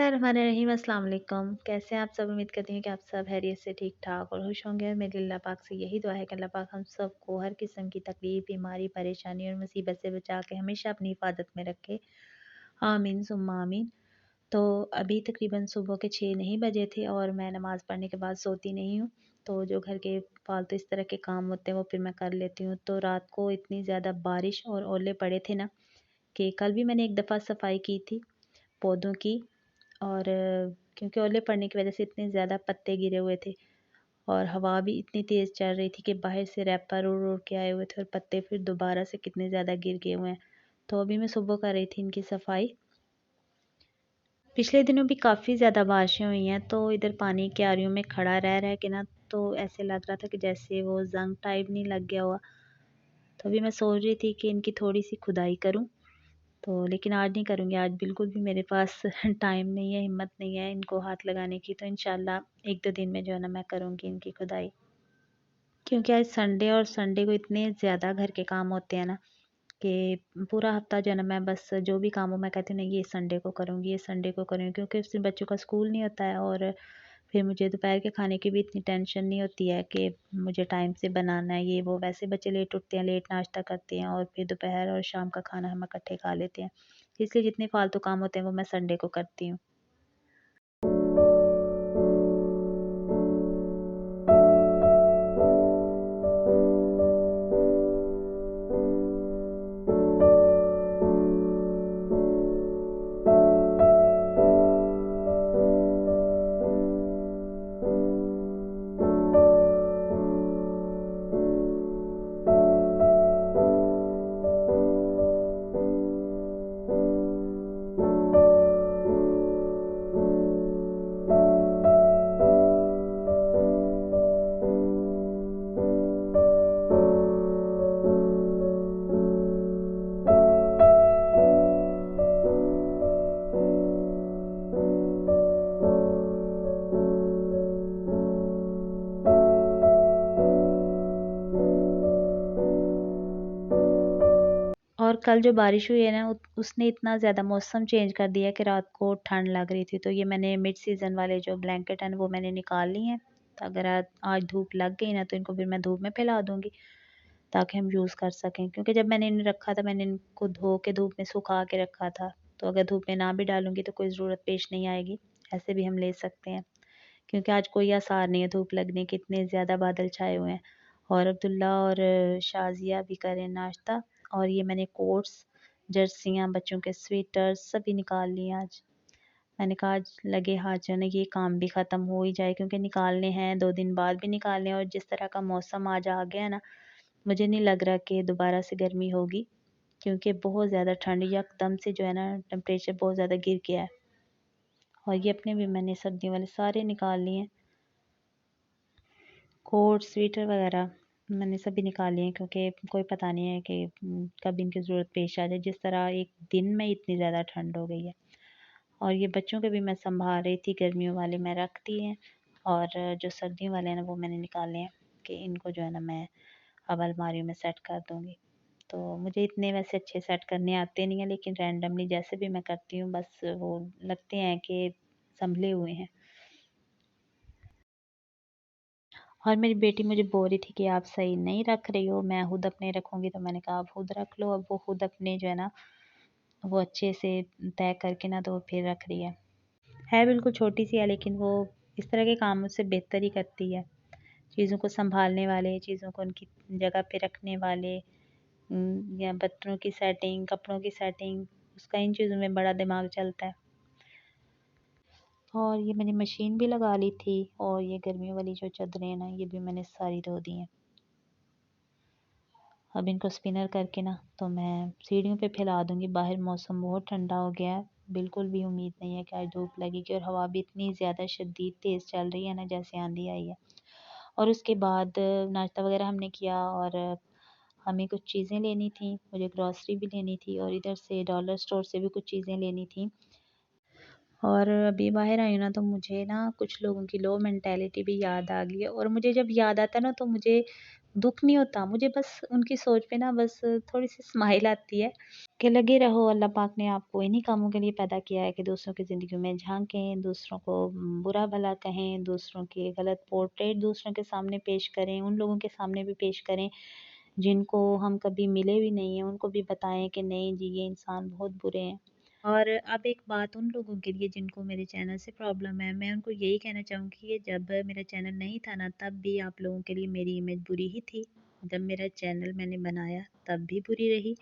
बिस्मिल्लाहिर्रहमानिर्रहीम अस्सलाम वालेकुम। कैसे हैं आप सब? उम्मीद करती हूँ कि आप सब खैरियत से ठीक-ठाक और खुश होंगे। मेरी अल्लाह पाक से यही दुआ है कि अल्लाह पाक हम सबको हर किस्म की तकलीफ़, बीमारी, परेशानी और मुसीबत से बचा के हमेशा अपनी हिफ़ाज़त में रखे। आमीन सुम्मा आमीन। तो अभी तकरीबन सुबह के 6 नहीं बजे थे और मैं नमाज़ पढ़ने के बाद सोती नहीं हूँ। तो जो घर के फ़ालतू इस तरह के काम होते हैं वो फिर मैं कर लेती हूँ। तो रात को इतनी ज़्यादा बारिश और ओले पड़े थे ना कि कल भी मैंने एक दफ़ा सफाई की थी पौधों की। और क्योंकि ओले पड़ने की वज़ह से इतने ज़्यादा पत्ते गिरे हुए थे और हवा भी इतनी तेज़ चल रही थी कि बाहर से रैपर उड़-उड़ के आए हुए थे और पत्ते फिर दोबारा से कितने ज़्यादा गिर गए हुए हैं। तो अभी मैं सुबह कर रही थी इनकी सफाई। पिछले दिनों भी काफ़ी ज़्यादा बारिशें हुई हैं, तो इधर पानी क्यारियों में खड़ा रह के ना तो ऐसे लग रहा था कि जैसे वो ज़ंग टाइप नहीं लग गया हुआ। तो अभी मैं सोच रही थी कि इनकी थोड़ी-सी खुदाई करूँ। तो लेकिन आज नहीं करूँगी, आज बिल्कुल भी मेरे पास टाइम नहीं है, हिम्मत नहीं है इनको हाथ लगाने की। तो इंशाल्लाह 1-2 दिन में जो है ना मैं करूँगी इनकी खुदाई। क्योंकि आज संडे और संडे को इतने ज़्यादा घर के काम होते हैं ना कि पूरा हफ्ता जो है ना मैं बस जो भी काम हो मैं कहती हूँ नहीं ये संडे को करूँगी, ये संडे को करूँगी, क्योंकि उस दिन बच्चों का स्कूल नहीं होता है और फिर मुझे दोपहर के खाने की भी इतनी टेंशन नहीं होती है कि मुझे टाइम से बनाना है ये वो। वैसे बच्चे लेट उठते हैं, लेट नाश्ता करते हैं और फिर दोपहर और शाम का खाना हम इकट्ठे खा लेते हैं। इसलिए जितने फालतू काम होते हैं वो मैं संडे को करती हूँ। और कल जो बारिश हुई है ना उसने इतना ज़्यादा मौसम चेंज कर दिया कि रात को ठंड लग रही थी। तो ये मैंने मिड सीज़न वाले जो ब्लैंकेट हैं वो मैंने निकाल लिए हैं। तो अगर आज धूप लग गई ना तो इनको फिर मैं धूप में फैला दूँगी ताकि हम यूज़ कर सकें। क्योंकि जब मैंने इन्हें रखा था मैंने इनको धो के धूप में सुखा के रखा था। तो अगर धूप में ना भी डालूँगी तो कोई ज़रूरत पेश नहीं आएगी, ऐसे भी हम ले सकते हैं। क्योंकि आज कोई आसार नहीं है धूप लगने के, इतने ज़्यादा बादल छाए हुए हैं। और अब्दुल्ला और शाज़िया भी करें नाश्ता। और ये मैंने कोट्स, जर्सियाँ, बच्चों के स्वेटर्स सभी निकाल लिए आज। मैंने कहा आज लगे हाथ जो है ना ये काम भी ख़त्म हो ही जाए, क्योंकि निकालने हैं 2 दिन बाद भी निकालने हैं। और जिस तरह का मौसम आज आ गया है ना, मुझे नहीं लग रहा कि दोबारा से गर्मी होगी, क्योंकि बहुत ज़्यादा ठंड यकदम से जो है ना टेम्परेचर बहुत ज़्यादा गिर गया है। और ये अपने भी मैंने सर्दियों वाले सारे निकाल लिए हैं, कोट, स्वेटर वगैरह मैंने सभी निकाल लिए हैं, क्योंकि कोई पता नहीं है कि कब इनकी ज़रूरत पेश आ जाए। जिस तरह एक दिन में इतनी ज़्यादा ठंड हो गई है। और ये बच्चों के भी मैं सँभाल रही थी, गर्मियों वाले मैं रख दिए हैं और जो सर्दियों वाले हैं ना वो मैंने निकाले हैं कि इनको जो है ना मैं अब अलमारियों में सेट कर दूँगी। तो मुझे इतने वैसे अच्छे सेट करने आते नहीं हैं, लेकिन रैंडमली जैसे भी मैं करती हूँ बस वो लगते हैं कि सँभले हुए हैं। और मेरी बेटी मुझे बोल रही थी कि आप सही नहीं रख रही हो, मैं खुद अपने रखूँगी। तो मैंने कहा आप खुद रख लो। अब वो खुद अपने जो है ना वो अच्छे से तय करके ना तो फिर रख रही है बिल्कुल छोटी सी है, लेकिन वो इस तरह के काम मुझसे बेहतर ही करती है। चीज़ों को सँभालने वाले, चीज़ों को उनकी जगह पे रखने वाले, या बर्तनों की सेटिंग, कपड़ों की सेटिंग, उसका इन चीज़ों में बड़ा दिमाग चलता है। और ये मैंने मशीन भी लगा ली थी और ये गर्मियों वाली जो चादरें हैं ना ये भी मैंने सारी धो दी हैं। अब इनको स्पिनर करके ना तो मैं सीढ़ियों पे फैला दूँगी। बाहर मौसम बहुत ठंडा हो गया है, बिल्कुल भी उम्मीद नहीं है कि आज धूप लगेगी। और हवा भी इतनी ज़्यादा शदीद तेज़ चल रही है ना जैसे आंधी आई है। और उसके बाद नाश्ता वगैरह हमने किया और हमें कुछ चीज़ें लेनी थी, मुझे ग्रॉसरी भी लेनी थी और इधर से डॉलर स्टोर से भी कुछ चीज़ें लेनी थी। और अभी बाहर आई हूँ ना तो मुझे ना कुछ लोगों की लो मेंटालिटी भी याद आ गई है। और मुझे जब याद आता है ना तो मुझे दुःख नहीं होता, मुझे बस उनकी सोच पे ना बस थोड़ी-सी स्माइल आती है। कि लगे रहो, अल्लाह पाक ने आपको इन्हीं कामों के लिए पैदा किया है कि दूसरों की ज़िंदगी में झांकें, दूसरों को बुरा भला कहें, दूसरों की गलत पोर्ट्रेट दूसरों के सामने पेश करें, उन लोगों के सामने भी पेश करें जिनको हम कभी मिले भी नहीं हैं, उनको भी बताएं कि नहीं जी ये इंसान बहुत बुरे हैं। और अब एक बात उन लोगों के लिए जिनको मेरे चैनल से प्रॉब्लम है, मैं उनको यही कहना चाहूँगी कि जब मेरा चैनल नहीं था ना, तब भी आप लोगों के लिए मेरी इमेज बुरी ही थी। जब मेरा चैनल मैंने बनाया तब भी बुरी रही,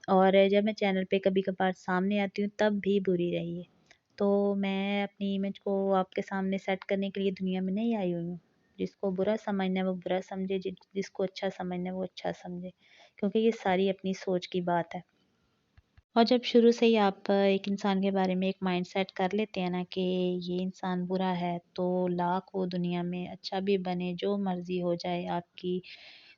और जब मैं चैनल पे कभी-कभार सामने आती हूँ तब भी बुरी रही है। तो मैं अपनी इमेज को आपके सामने सेट करने के लिए दुनिया में नहीं आई हुई हूँ। जिसको बुरा समझना है वो बुरा समझे, जिसको अच्छा समझना है वो अच्छा समझे, क्योंकि ये सारी अपनी सोच की बात है। और जब शुरू से ही आप एक इंसान के बारे में एक माइंडसेट कर लेते हैं ना कि ये इंसान बुरा है, तो लाख वो दुनिया में अच्छा भी बने, जो मर्ज़ी हो जाए, आपकी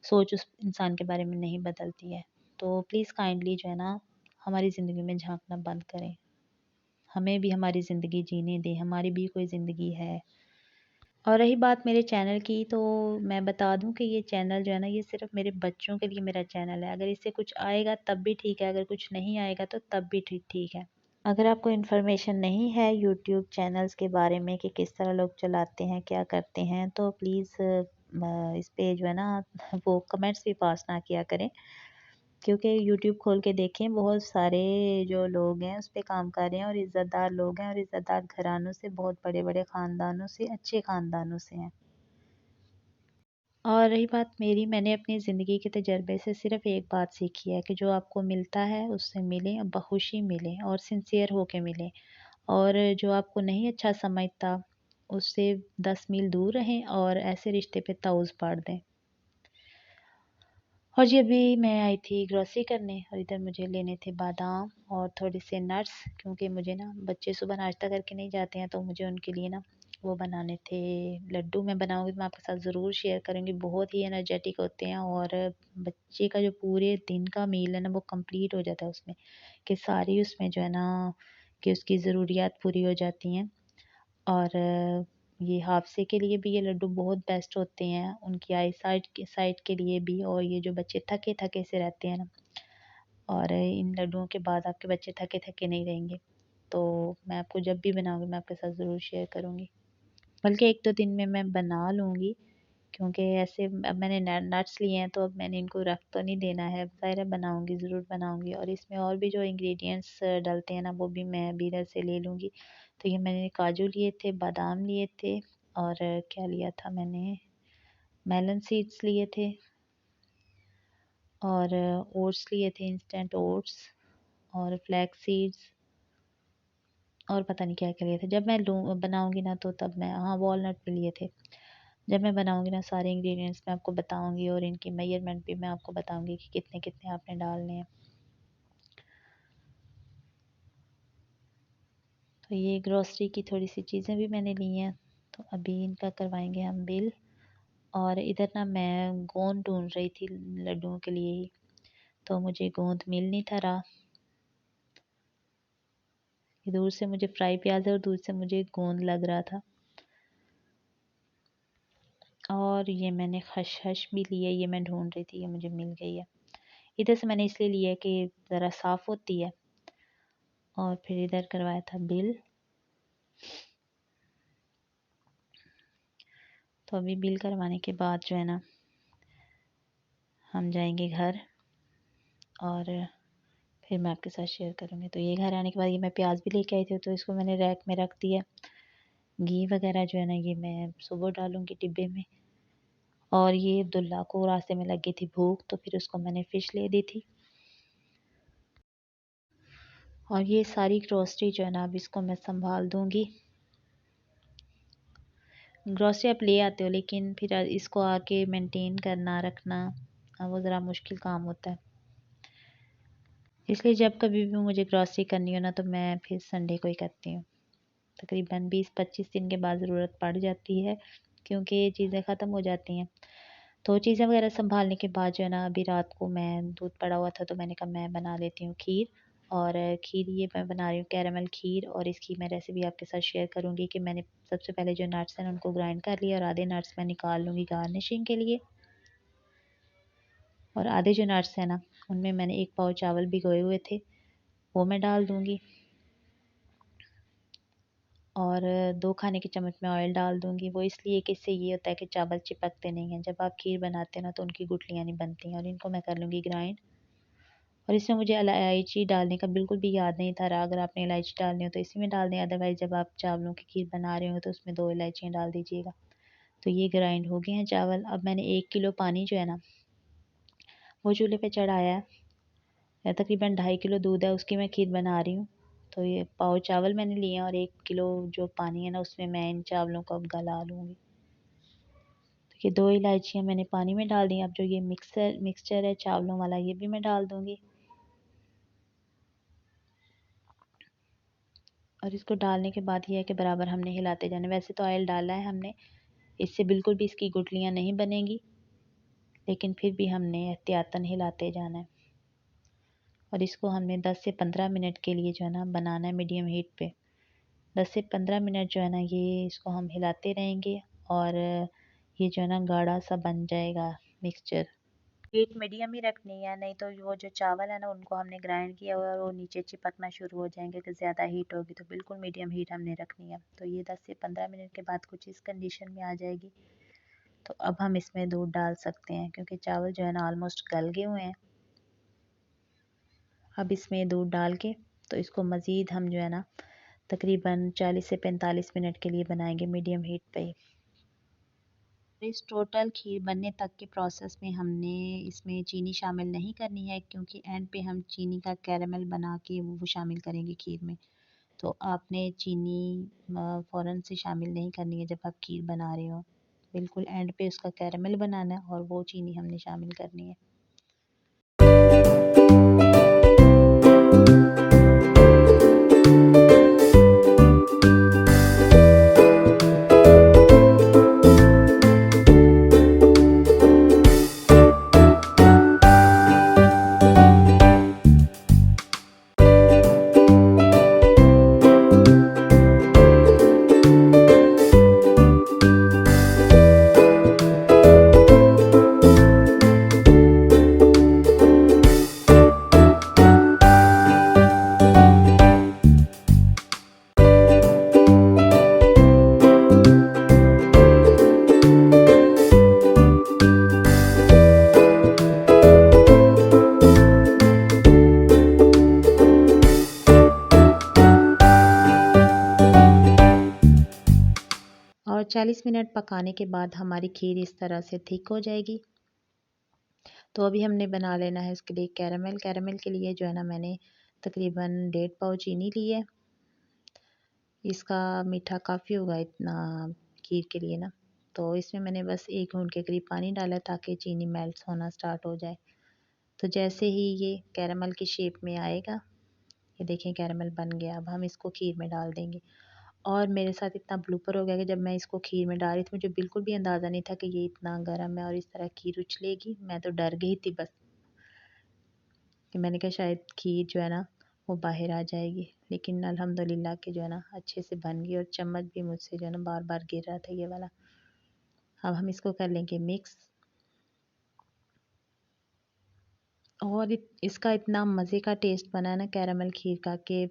सोच उस इंसान के बारे में नहीं बदलती है। तो प्लीज़ काइंडली जो है ना, हमारी ज़िंदगी में झाँकना बंद करें। हमें भी हमारी ज़िंदगी जीने दें, हमारी भी कोई ज़िंदगी है। और रही बात मेरे चैनल की, तो मैं बता दूँ कि ये चैनल जो है ना, ये सिर्फ़ मेरे बच्चों के लिए मेरा चैनल है। अगर इससे कुछ आएगा तब भी ठीक है, अगर कुछ नहीं आएगा तो तब भी ठीक है। अगर आपको इन्फॉर्मेशन नहीं है यूट्यूब चैनल्स के बारे में कि किस तरह लोग चलाते हैं, क्या करते हैं, तो प्लीज़ इस पे जो है ना वो कमेंट्स भी पास ना किया करें। क्योंकि यूट्यूब खोल के देखें, बहुत सारे जो लोग हैं उस पे काम कर रहे हैं और इज़्ज़तदार लोग हैं और इज़्ज़तदार घरानों से, बहुत बड़े-बड़े ख़ानदानों से, अच्छे ख़ानदानों से हैं। और रही बात मेरी, मैंने अपनी ज़िंदगी के तजर्बे से सिर्फ़ एक बात सीखी है कि जो आपको मिलता है उससे मिलें, बख़ुशी मिलें और सिंसियर होके मिलें। और जो आपको नहीं अच्छा समझता उससे 10 मील दूर रहें और ऐसे रिश्ते पे ताउज़ पाड़ दें। और जी अभी मैं आई थी ग्रोसरी करने और इधर मुझे लेने थे बादाम और थोड़े से नट्स, क्योंकि मुझे ना बच्चे सुबह नाश्ता करके नहीं जाते हैं, तो मुझे उनके लिए ना वो बनाने थे लड्डू। मैं बनाऊंगी तो मैं आपके साथ ज़रूर शेयर करूंगी, बहुत ही एनर्जेटिक होते हैं और बच्चे का जो पूरे दिन का मील है ना वो कंप्लीट हो जाता है उसमें, कि सारी उसमें जो है ना कि उसकी ज़रूरियात पूरी हो जाती हैं। और ये हादसे के लिए भी ये लड्डू बहुत बेस्ट होते हैं, उनकी आई साइट के लिए भी। और ये जो बच्चे थके-थके से रहते हैं ना, और इन लड्डुओं के बाद आपके बच्चे थके-थके नहीं रहेंगे। तो मैं आपको जब भी बनाऊँगी मैं आपके साथ ज़रूर शेयर करूँगी। बल्कि 1-2 दिन में मैं बना लूँगी, क्योंकि ऐसे अब मैंने न नट्स लिए हैं तो अब मैंने इनको रख तो नहीं देना है। ज़ाहिर है बनाऊँगी, ज़रूर बनाऊँगी, और इसमें और भी जो इंग्रीडिएंट्स डलते हैं ना वो भी मैं डीलर से ले लूँगी। तो ये मैंने काजू लिए थे, बादाम लिए थे, और क्या लिया था मैंने, मेलन सीड्स लिए थे, और ओट्स लिए थे, इंस्टेंट ओट्स, और फ्लैक्स सीड्स, और पता नहीं क्या-क्या लिए थे। जब मैं लूँ बनाऊँगी ना तो तब मैं, हाँ, वॉलनट भी लिए थे। जब मैं बनाऊँगी ना सारे इंग्रीडिएंट्स मैं आपको बताऊँगी और इनकी मेजरमेंट भी मैं आपको बताऊँगी कि कितने-कितने आपने डालने हैं। तो ये ग्रोसरी की थोड़ी-सी चीज़ें भी मैंने ली हैं, तो अभी इनका करवाएँगे हम बिल। और इधर ना मैं गोंद ढूँढ रही थी लड्डुओं के लिए ही, तो मुझे गोंद मिल नहीं था रहा। दूर से मुझे फ्राई प्याज़ और दूर से मुझे गोंद लग रहा था। और ये मैंने खसखस भी ली है, ये मैं ढूँढ रही थी, ये मुझे मिल गई है। इधर से मैंने इसलिए लिया है कि ज़रा साफ़ होती है। और फिर इधर करवाया था बिल। तो अभी बिल करवाने के बाद जो है ना हम जाएंगे घर, और फिर मैं आपके साथ शेयर करूँगी। तो ये घर आने के बाद ये मैं प्याज भी लेके आई थी, तो इसको मैंने रैक में रख दिया। घी वगैरह जो है ना ये मैं सुबह डालूँगी डिब्बे में। और ये अब्दुल्ला को रास्ते में लगी थी भूख, तो फिर उसको मैंने फ़िश ले दी थी। और ये सारी ग्रॉसरी जो है ना अब इसको मैं सँभाल दूँगी। ग्रॉसरी आप ले आते हो लेकिन फिर इसको आके मेंटेन करना, रखना वो ज़रा मुश्किल काम होता है। इसलिए जब कभी भी मुझे ग्रॉसरी करनी हो ना तो मैं फिर संडे को ही करती हूँ। तकरीबन 20-25 दिन के बाद ज़रूरत पड़ जाती है, क्योंकि ये चीज़ें ख़त्म हो जाती हैं। तो चीज़ें वगैरह सँभालने के बाद जो है ना अभी रात को मैं दूध पड़ा हुआ था तो मैंने कहा मैं बना लेती हूँ खीर। और खीर ये मैं बना रही हूँ कैरेमल खीर, और इसकी मैं रेसिपी आपके साथ शेयर करूँगी कि मैंने सबसे पहले जो नट्स हैं उनको ग्राइंड कर लिया और आधे नट्स मैं निकाल लूँगी गार्निशिंग के लिए, और आधे जो नट्स हैं ना उनमें मैंने 1 पाव चावल भिगोए हुए थे, वो मैं डाल दूँगी और 2 खाने के चम्मच मैं ऑयल डाल दूँगी। वो इसलिए कि इससे ये होता है कि चावल चिपकते नहीं हैं। जब आप खीर बनाते हैं ना तो उनकी गुठलियाँ नहीं बनती हैं। और इनको मैं कर लूँगी ग्राइंड। और इसमें मुझे इलायची डालने का बिल्कुल भी याद नहीं था। अगर आपने इलायची डालनी हो तो इसी में डाल दें, अदरवाइज़ जब आप चावलों की खीर बना रहे हो तो उसमें 2 इलायचियाँ डाल दीजिएगा। तो ये ग्राइंड हो गए हैं चावल। अब मैंने 1 किलो पानी जो है ना वो चूल्हे पे चढ़ाया है। तकरीबन 2.5 किलो दूध है, उसकी मैं खीर बना रही हूँ। तो ये पाव चावल मैंने लिए हैं और 1 किलो जो पानी है ना उसमें मैं इन चावलों को अब गला लूँगी। तो ये 2 इलायचियाँ मैंने पानी में डाल दी। अब जो ये मिक्सचर है चावलों वाला ये भी मैं डाल दूँगी। और इसको डालने के बाद ये है कि बराबर हमने हिलाते जाना है। वैसे तो ऑयल डाला है हमने, इससे बिल्कुल भी इसकी गुठलियाँ नहीं बनेंगी, लेकिन फिर भी हमने एहतियातन हिलाते जाना है। और इसको हमने 10 से 15 मिनट के लिए जो है ना बनाना है मीडियम हीट पे। 10 से 15 मिनट जो है ना ये इसको हम हिलाते रहेंगे और ये जो है ना गाढ़ा सा बन जाएगा मिक्सचर। हीट मीडियम ही रखनी है, नहीं तो वो जो चावल है ना उनको हमने ग्राइंड किया हुआ है और वो नीचे चिपकना शुरू हो जाएंगे कि ज़्यादा हीट होगी। तो बिल्कुल मीडियम हीट हमने रखनी है। तो ये 10 से 15 मिनट के बाद कुछ इस कंडीशन में आ जाएगी। तो अब हम इसमें दूध डाल सकते हैं क्योंकि चावल जो है ना ऑलमोस्ट गल गए हुए हैं। अब इसमें दूध डाल के तो इसको मज़ीद हम जो है ना तकरीबन 40 से 45 मिनट के लिए बनाएंगे मीडियम हीट पे ही। इस टोटल खीर बनने तक के प्रोसेस में हमने इसमें चीनी शामिल नहीं करनी है, क्योंकि एंड पे हम चीनी का कैरेमल बना के वो शामिल करेंगे खीर में। तो आपने चीनी फ़ौरन से शामिल नहीं करनी है जब आप खीर बना रहे हो। बिल्कुल एंड पे उसका कैरेमल बनाना है और वो चीनी हमने शामिल करनी है। और 40 मिनट पकाने के बाद हमारी खीर इस तरह से थिक हो जाएगी। तो अभी हमने बना लेना है इसके लिए कैरेमल। कैरेमल के लिए जो है ना मैंने तकरीबन 1.5 पाव चीनी ली है। इसका मीठा काफ़ी होगा इतना खीर के लिए ना। तो इसमें मैंने बस 1 घूंट के करीब पानी डाला ताकि चीनी मेल्ट होना स्टार्ट हो जाए। तो जैसे ही ये कैरेमल की शेप में आएगा, ये देखें कैरेमल बन गया। अब हम इसको खीर में डाल देंगे। और मेरे साथ इतना ब्लूपर हो गया कि जब मैं इसको खीर में डाल रही थी मुझे बिल्कुल भी अंदाज़ा नहीं था कि ये इतना गर्म है और इस तरह खीर उछलेगी। मैं तो डर गई थी बस कि मैंने कहा शायद खीर जो है ना वो बाहर आ जाएगी, लेकिन अल्हम्दुलिल्लाह कि जो है ना अच्छे से बन गई और चम्मच भी मुझसे जो है ना बार बार गिर रहा था ये वाला। अब हम इसको कर लेंगे मिक्स। और इसका इतना मज़े का टेस्ट बना है ना कैरामल खीर का कि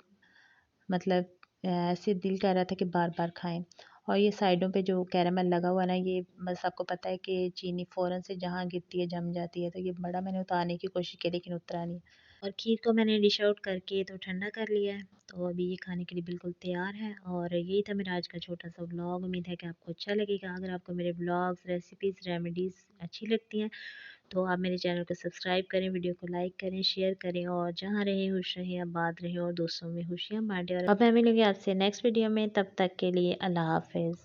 मतलब ऐसे दिल कर रहा था कि बार बार खाएं। और ये साइडों पे जो कैरामल लगा हुआ ना ये बस आपको पता है कि चीनी फ़ौरन से जहाँ गिरती है जम जाती है। तो ये बड़ा मैंने उतारने की कोशिश की लेकिन उतरा नहीं। और खीर को मैंने डिश आउट करके तो ठंडा कर लिया है। तो अभी ये खाने के लिए बिल्कुल तैयार है। और यही था मेरा आज का छोटा सा व्लॉग। उम्मीद है कि आपको अच्छा लगेगा। अगर आपको मेरे व्लॉग्स, रेसिपीज़, रेमेडीज़ अच्छी लगती हैं तो आप मेरे चैनल को सब्सक्राइब करें, वीडियो को लाइक करें, शेयर करें और जहाँ रहें खुश रहें, आबाद रहें और दूसरों में खुशियाँ बांटें। और अब मैं मिलूँगी आपसे नेक्स्ट वीडियो में, तब तक के लिए अल्लाह हाफ़िज़।